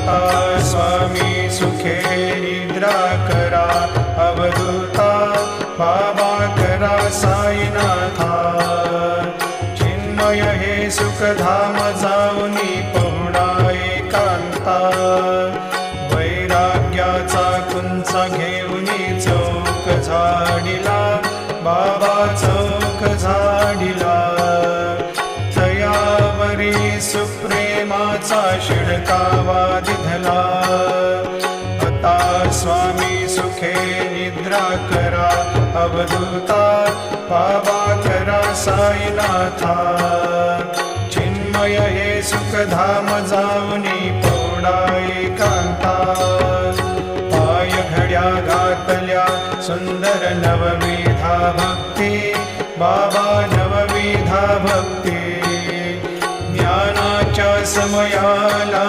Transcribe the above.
आता स्वामी सुखे निद्रा करा, अवधूता बाबा करा साईनाथा। चिन्मय हे सुखधाम जाऊनी पहुडा एकांता, वैराग्याचा कुंचा घेऊनी चौक झाडिला, बाबा चौक झाडिला। तयावरी सुप्रेमाचा शिडकावा दिधला, आता स्वामी सुखे निद्रा करा, अवधूता बाबा करा साईनाथा। चिन्मय हे सुखधाम जाऊनी पहुडा एकांता, पाय घड्या घातल्या सुंदर नवविधा भक्ती, बाबा नवविधा भक्ती। ज्ञानाच्या समयाला